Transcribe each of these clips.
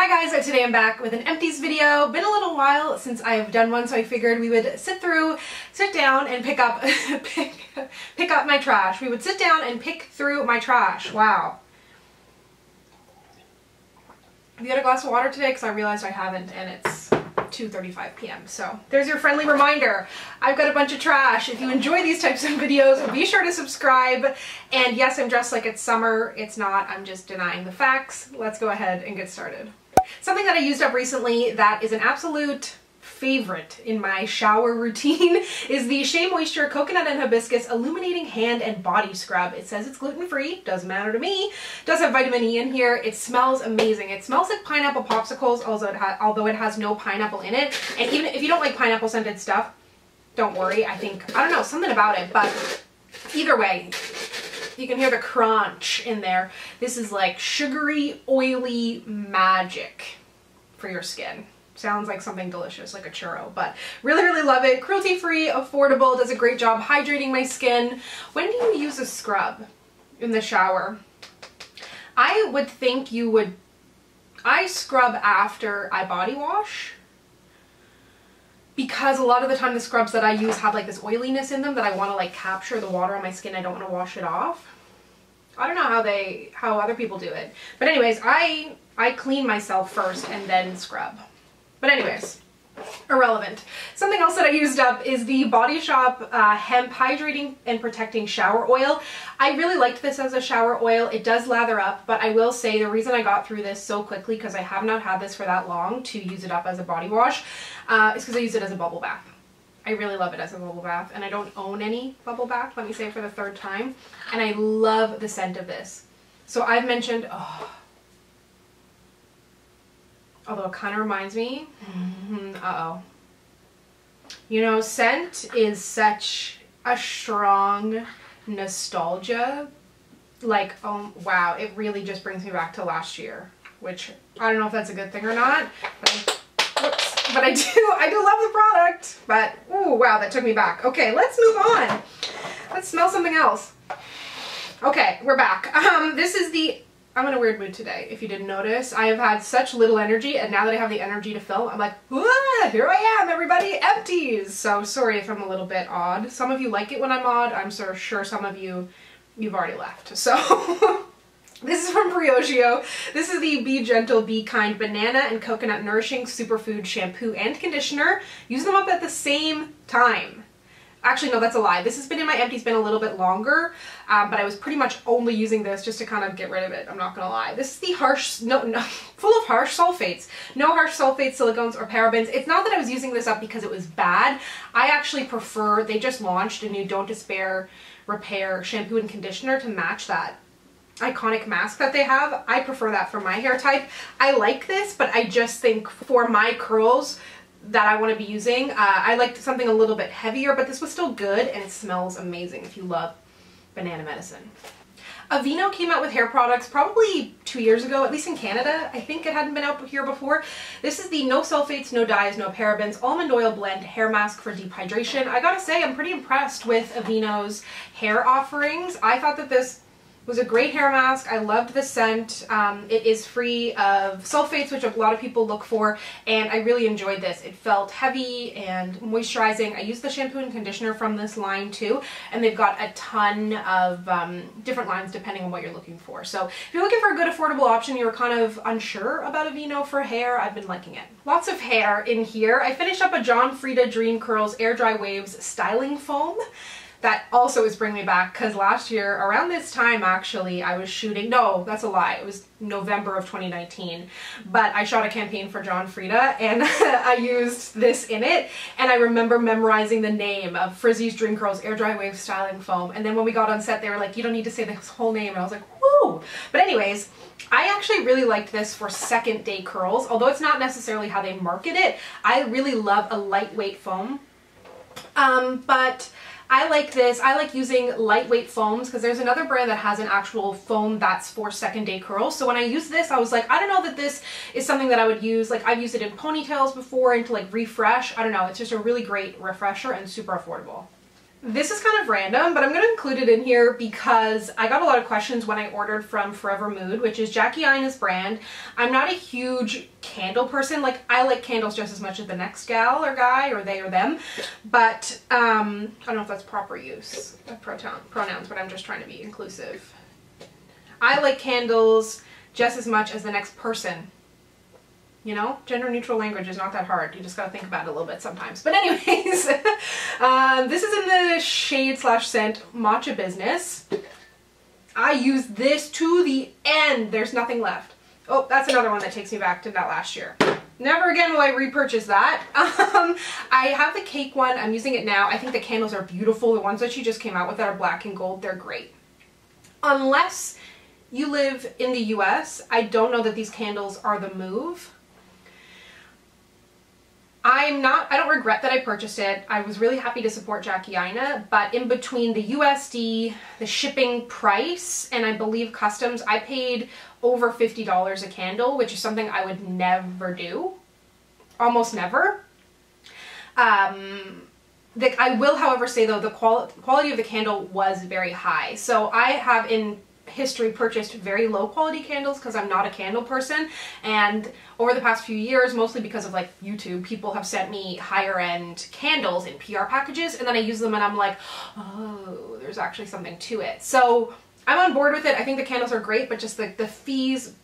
Hi guys, today I'm back with an Empties video. Been a little while since I've done one, so I figured we would sit down and pick up pick up my trash. We would sit down and pick through my trash. Wow. Have you had a glass of water today? Because I realized I haven't, and it's 2:35 p.m. So there's your friendly reminder. I've got a bunch of trash. If you enjoy these types of videos, be sure to subscribe. And yes, I'm dressed like it's summer. It's not. I'm just denying the facts. Let's go ahead and get started. Something that I used up recently that is an absolute favorite in my shower routine is the Shea Moisture Coconut and Hibiscus Illuminating Hand and Body Scrub. It says it's gluten-free, doesn't matter to me. It does have vitamin E in here. It smells amazing. It smells like pineapple popsicles, although it has no pineapple in it. And even if you don't like pineapple scented stuff, don't worry. I don't know, something about it, but either way, you can hear the crunch in there. This is like sugary, oily magic for your skin. Sounds like something delicious, like a churro, but really, really love it. Cruelty-free, affordable, does a great job hydrating my skin. When do you use a scrub in the shower? I would think you would. I scrub after I body wash, because a lot of the time the scrubs that I use have like this oiliness in them that I want to like capture the water on my skin. I don't want to wash it off. I don't know how other people do it. But anyways, I clean myself first and then scrub. But anyways, irrelevant. Something else that I used up is the Body Shop Hemp Hydrating and Protecting Shower Oil. I really liked this as a shower oil. It does lather up, but I will say the reason I got through this so quickly, because I have not had this for that long to use it up as a body wash, is because I use it as a bubble bath. I really love it as a bubble bath, and I don't own any bubble bath, let me say it for the third time, and I love the scent of this. So I've mentioned, although it kind of reminds me, you know, scent is such a strong nostalgia. Like, oh wow, it really just brings me back to last year, which I don't know if that's a good thing or not, but I do love the product. But oh wow, that took me back. Okay, let's move on. Let's smell something else. Okay, we're back. This is the, I'm in a weird mood today, if you didn't notice. I have had such little energy, and now that I have the energy to film, I'm like, here I am, everybody, Empties! So sorry if I'm a little bit odd. Some of you like it when I'm odd. I'm sure some of you've already left. So this is from Priyogio. This is the Be Gentle, Be Kind Banana and Coconut Nourishing Superfood Shampoo and Conditioner. Use them up at the same time. Actually, no, that's a lie. This has been in my Empties bin a little bit longer, but I was pretty much only using this just to kind of get rid of it. I'm not gonna lie. This is the full of harsh sulfates. No harsh sulfates, silicones, or parabens. It's not that I was using this up because it was bad. I actually prefer, they just launched a new Don't Despair Repair shampoo and conditioner to match that iconic mask that they have. I prefer that for my hair type. I like this, but I just think for my curls that I want to be using, I liked something a little bit heavier, but this was still good, and it smells amazing if you love banana medicine. Aveeno came out with hair products probably 2 years ago, at least in Canada. I think it hadn't been out here before. This is the no sulfates, no dyes, no parabens, almond oil blend hair mask for deep hydration. I gotta say, I'm pretty impressed with Aveeno's hair offerings. I thought that this was a great hair mask. I loved the scent. It is free of sulfates, which a lot of people look for, and I really enjoyed this. It felt heavy and moisturizing. I used the shampoo and conditioner from this line too, and they've got a ton of different lines depending on what you're looking for. So if you're looking for a good affordable option, you're kind of unsure about Aveeno for hair, I've been liking it. Lots of hair in here. I finished up a John Frieda Dream Curls Air Dry Waves Styling Foam. That also is bringing me back, because last year, around this time actually, I was shooting, no, that's a lie, it was November of 2019, but I shot a campaign for John Frieda, and I used this in it, and I remember memorizing the name of Frizzy's Dream Curls Air Dry Wave Styling Foam, and then when we got on set, they were like, you don't need to say this whole name, and I was like, woo! But anyways, I actually really liked this for second day curls, although it's not necessarily how they market it. I really love a lightweight foam, but I like this. I like using lightweight foams because there's another brand that has an actual foam that's for second day curls. So when I use this, I was like, I don't know that this is something that I would use. Like, I've used it in ponytails before and to like refresh. I don't know. It's just a really great refresher and super affordable. This is kind of random, but I'm going to include it in here because I got a lot of questions when I ordered from Forever Mood, which is Jackie Aina's brand. I'm not a huge candle person. Like, I like candles just as much as the next gal or guy or they or them, but I don't know if that's proper use of pronouns, but I'm just trying to be inclusive. I like candles just as much as the next person. You know, gender neutral language is not that hard. You just gotta think about it a little bit sometimes. But anyways, this is in the shade/scent Matcha Business. I use this to the end. There's nothing left. Oh, that's another one that takes me back to that last year. Never again will I repurchase that. I have the cake one. I'm using it now. I think the candles are beautiful. The ones that she just came out with that are black and gold, they're great. Unless you live in the US, I don't know that these candles are the move. I don't regret that I purchased it. I was really happy to support Jackie Aina, but in between the USD, the shipping price, and I believe customs, I paid over $50 a candle, which is something I would never do. Almost never. I will, however, say though, the quality of the candle was very high. So I have in history purchased very low quality candles because I'm not a candle person, and over the past few years, mostly because of like YouTube, people have sent me higher end candles in PR packages, and then I use them and I'm like, oh, there's actually something to it. So I'm on board with it. I think the candles are great, but just the fees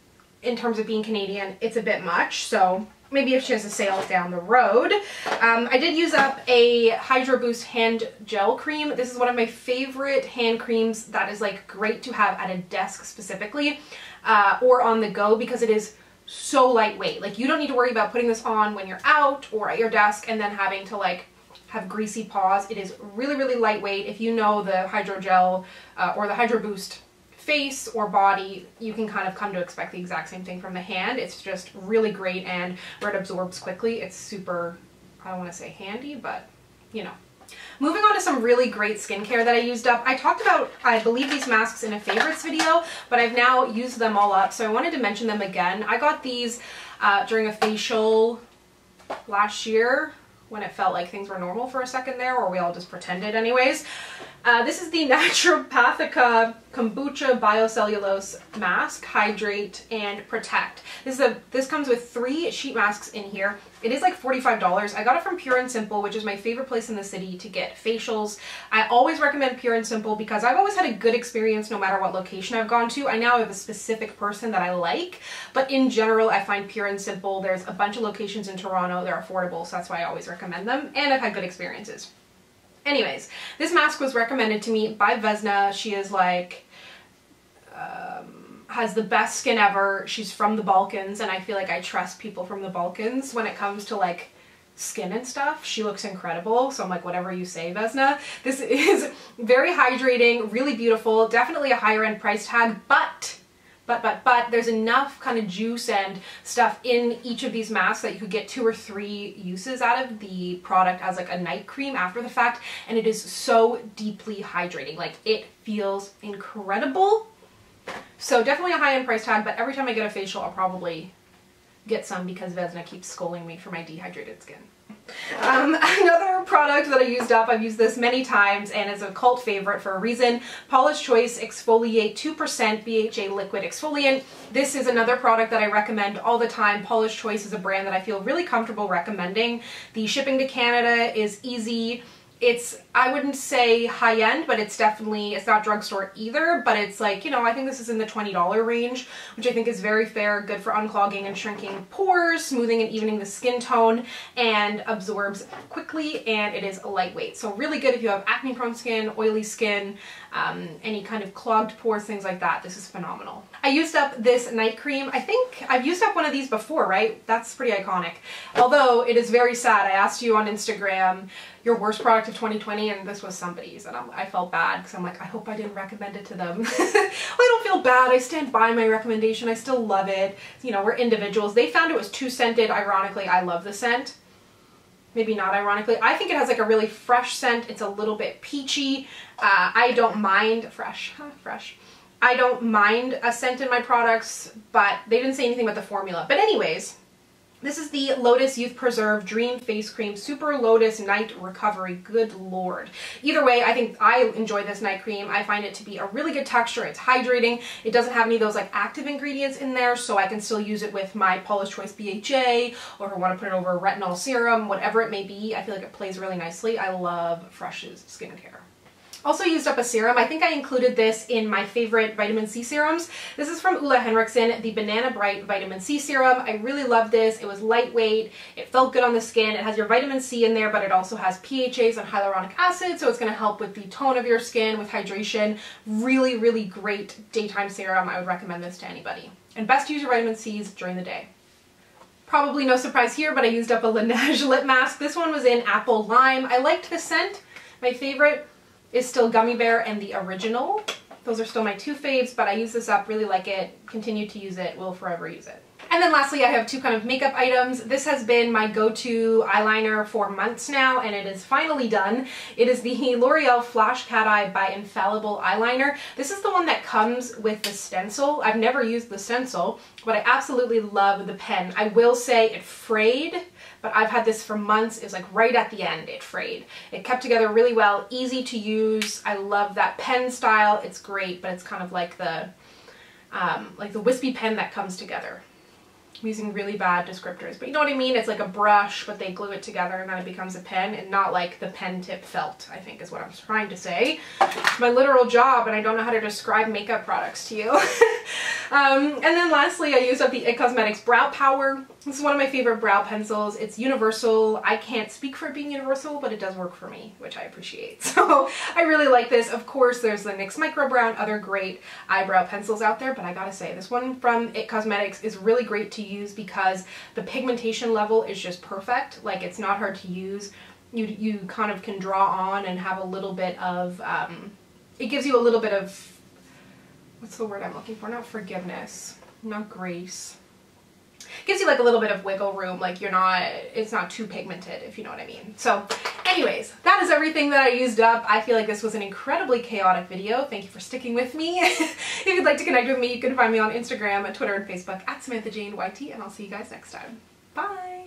in terms of being Canadian, it's a bit much. So maybe if she has a sale down the road. I did use up a Hydro Boost hand gel cream. This is one of my favorite hand creams that is like great to have at a desk specifically, or on the go, because it is so lightweight. Like, you don't need to worry about putting this on when you're out or at your desk and then having to like have greasy paws. It is really, really lightweight. If you know the Hydro Gel or the Hydro Boost face or body, you can kind of come to expect the exact same thing from the hand. It's just really great, and where it absorbs quickly, it's super, I don't want to say handy, but you know. Moving on to some really great skincare that I used up. I talked about, I believe, these masks in a favorites video, but I've now used them all up, so I wanted to mention them again. I got these during a facial last year when it felt like things were normal for a second there, or we all just pretended anyways. This is the Naturopathica Kombucha Biocellulose Mask, Hydrate and Protect. This comes with 3 sheet masks in here. It is like $45. I got it from Pure and Simple, which is my favorite place in the city to get facials. I always recommend Pure and Simple because I've always had a good experience no matter what location I've gone to. I now have a specific person that I like, but in general, I find Pure and Simple, there's a bunch of locations in Toronto, they're affordable, so that's why I always recommend them, and I've had good experiences. Anyways, this mask was recommended to me by Vesna. She is like, has the best skin ever. She's from the Balkans, and I feel like I trust people from the Balkans when it comes to like skin and stuff. She looks incredible, so I'm like, whatever you say, Vesna. This is very hydrating, really beautiful, definitely a higher end price tag, but there's enough kind of juice and stuff in each of these masks that you could get 2 or 3 uses out of the product as like a night cream after the fact, and it is so deeply hydrating. Like, it feels incredible. So definitely a high-end price tag, but every time I get a facial, I'll probably get some because Vesna keeps scolding me for my dehydrated skin. Another product that I used up, I've used this many times and it's a cult favorite for a reason. Paula's Choice Exfoliate 2% BHA Liquid Exfoliant. This is another product that I recommend all the time. Paula's Choice is a brand that I feel really comfortable recommending. The shipping to Canada is easy. It's, I wouldn't say high-end, but it's definitely, it's not drugstore either, but it's like, you know, I think this is in the $20 range, which I think is very fair, good for unclogging and shrinking pores, smoothing and evening the skin tone, and absorbs quickly, and it is lightweight. So really good if you have acne-prone skin, oily skin, any kind of clogged pores, things like that. This is phenomenal. I used up this night cream. I think I've used up one of these before, right? That's pretty iconic. Although it is very sad. I asked you on Instagram your worst product of 2020, and this was somebody's, and I felt bad because I'm like, I hope I didn't recommend it to them. Well, I don't feel bad. I stand by my recommendation. I still love it. You know, we're individuals. They found it was too scented. Ironically, I love the scent. Maybe not ironically. I think it has like a really fresh scent. It's a little bit peachy. I don't mind fresh. I don't mind a scent in my products, but they didn't say anything about the formula. But anyways, This is the Lotus Youth Preserve Dream Face Cream Super Lotus Night Recovery. Good Lord. Either way, I think I enjoy this night cream. I find it to be a really good texture. It's hydrating. It doesn't have any of those like active ingredients in there, so I can still use it with my Paula's Choice BHA, or if I want to put it over a retinol serum, whatever it may be. I feel like it plays really nicely. I love Fresh's skincare. Also used up a serum. I think I included this in my favorite vitamin C serums. This is from Ole Henriksen, the Banana Bright Vitamin C Serum. I really love this. It was lightweight. It felt good on the skin. It has your vitamin C in there, but it also has PHAs and hyaluronic acid, so it's going to help with the tone of your skin, with hydration. Really, really great daytime serum. I would recommend this to anybody. And best to use your vitamin C's during the day. Probably no surprise here, but I used up a Laneige lip mask. This one was in Apple Lime. I liked the scent. My favorite is still Gummy Bear and the Original. Those are still my two faves, but I use this up, really like it, continue to use it, will forever use it. And then lastly, I have two kind of makeup items. This has been my go-to eyeliner for months now, and it is finally done. It is the L'Oreal Flash Cat Eye by Infallible Eyeliner. This is the one that comes with the stencil. I've never used the stencil, but I absolutely love the pen. I will say it frayed, but I've had this for months. It was like right at the end, it frayed. It kept together really well, easy to use. I love that pen style. It's great, but it's kind of like the wispy pen that comes together. I'm using really bad descriptors, but you know what I mean? It's like a brush, but they glue it together and then it becomes a pen, and not like the pen tip felt, I think is what I'm trying to say. It's my literal job, and I don't know how to describe makeup products to you. And then lastly, I used up the IT Cosmetics Brow Power. This is one of my favorite brow pencils. It's universal. I can't speak for it being universal, but it does work for me, which I appreciate. So I really like this. Of course, there's the NYX Micro Brow and other great eyebrow pencils out there, but I gotta say, this one from IT Cosmetics is really great to use because the pigmentation level is just perfect. Like, it's not hard to use. You kind of can draw on and have a little bit of, it gives you a little bit of, what's the word I'm looking for? Not forgiveness, not grace. Gives you like a little bit of wiggle room, like it's not too pigmented, if you know what I mean. So anyways, that is everything that I used up. I feel like this was an incredibly chaotic video. Thank you for sticking with me. If you'd like to connect with me, you can find me on Instagram, Twitter, and Facebook at SamanthaJaneYT, and I'll see you guys next time. Bye!